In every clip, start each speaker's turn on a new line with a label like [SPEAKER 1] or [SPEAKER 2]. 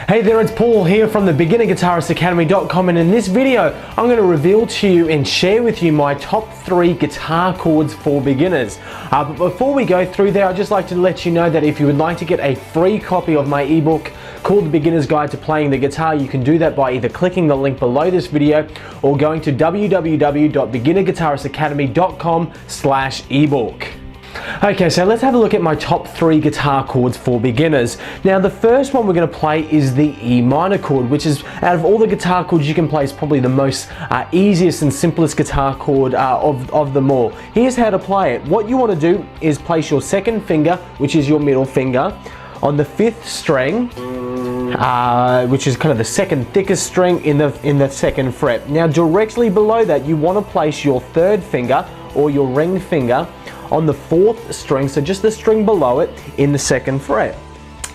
[SPEAKER 1] Hey there, it's Paul here from the BeginnerGuitaristAcademy.com, and in this video I'm going to reveal to you and share with you my top 3 guitar chords for beginners. But before we go through there, I'd just like to let you know that if you would like to get a free copy of my ebook called The Beginner's Guide to Playing the Guitar, you can do that by either clicking the link below this video or going to www.beginnerguitaristacademy.com/ebook. Okay, so let's have a look at my top 3 guitar chords for beginners. Now, the first one we're going to play is the E minor chord, which is, out of all the guitar chords you can play, is probably the most easiest and simplest guitar chord of them all. Here's how to play it. What you want to do is place your second finger, which is your middle finger, on the 5th string, which is kind of the second thickest string in the second fret. Now, directly below that, you want to place your 3rd finger or your ring finger on the 4th string, so just the string below it, in the 2nd fret.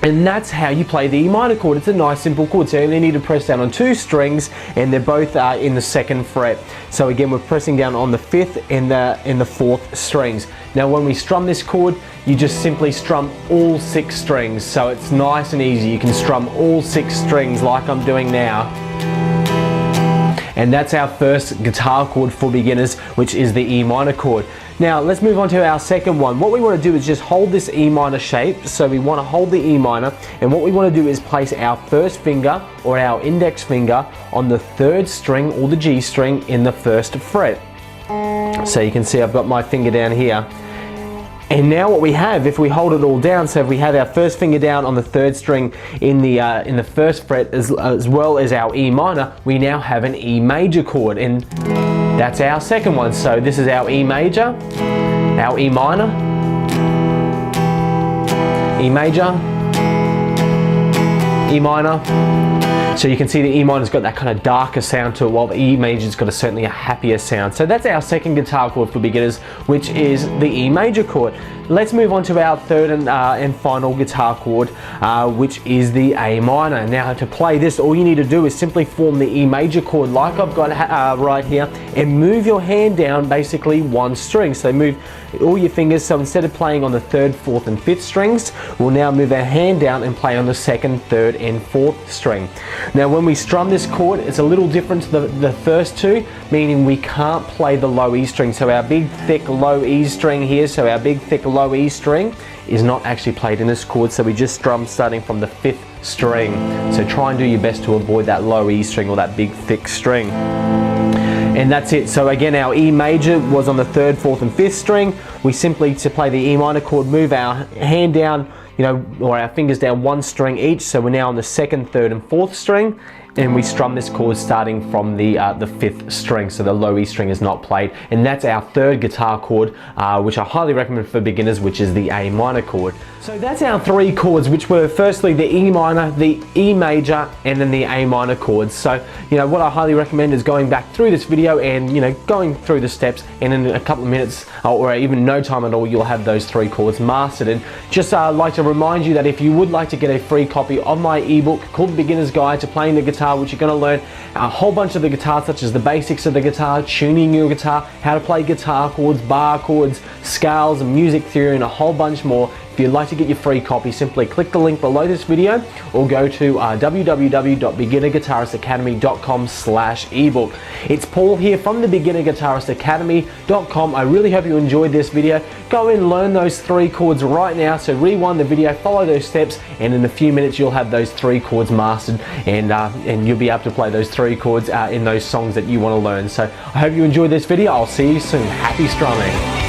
[SPEAKER 1] And that's how you play the E minor chord. It's a nice simple chord, so you only need to press down on 2 strings, and they're both in the 2nd fret. So again, we're pressing down on the 5th and the 4th strings. Now when we strum this chord, you just simply strum all 6 strings, so it's nice and easy. You can strum all 6 strings like I'm doing now. And that's our first guitar chord for beginners, which is the E minor chord. Now let's move on to our second one. What we want to do is just hold this E minor shape. So we want to hold the E minor, and what we want to do is place our first finger or our index finger on the 3rd string or the G string in the 1st fret. So you can see I've got my finger down here. And now what we have, if we hold it all down, so if we have our first finger down on the 3rd string in the 1st fret as well as our E minor, we now have an E major chord, and that's our second one. So this is our E major, our E minor, E major, E minor. So you can see the E minor's got that kind of darker sound to it, while the E major's got certainly a happier sound. So that's our second guitar chord for beginners, which is the E major chord. Let's move on to our third and final guitar chord, which is the A minor. Now to play this, all you need to do is simply form the E major chord like I've got right here, and move your hand down basically 1 string. So move all your fingers, so instead of playing on the 3rd, 4th and 5th strings, we'll now move our hand down and play on the 2nd, 3rd and 4th string. Now when we strum this chord, it's a little different to the first two, meaning we can't play the low E string. So our big thick low E string here, so our big thick low E string is not actually played in this chord, so we just strum starting from the 5th string. So try and do your best to avoid that low E string or that big thick string. And that's it. So again, our E major was on the 3rd, 4th and 5th string. We simply, to play the E minor chord, move our hand down, or our fingers down 1 string each, so we're now on the 2nd, 3rd and 4th string, and we strum this chord starting from the 5th string, so the low E string is not played. And that's our third guitar chord, which I highly recommend for beginners, which is the A minor chord. So that's our 3 chords, which were firstly the E minor, the E major, and then the A minor chords. So what I highly recommend is going back through this video and going through the steps, and in a couple of minutes or even no time at all, you'll have those 3 chords mastered. And just like to remind you that if you would like to get a free copy of my ebook called The Beginner's Guide to Playing the Guitar, which you're going to learn a whole bunch of the guitar, such as the basics of the guitar, tuning your guitar, how to play guitar chords, bar chords, scales, and music theory, and a whole bunch more. If you'd like to get your free copy, simply click the link below this video or go to www.beginnerguitaristacademy.com/ebook. It's Paul here from the BeginnerGuitaristAcademy.com. I really hope you enjoyed this video. Go and learn those 3 chords right now. So rewind the video, follow those steps, and in a few minutes you'll have those 3 chords mastered, and you'll be able to play those 3 chords in those songs that you want to learn. So I hope you enjoyed this video. I'll see you soon. Happy strumming.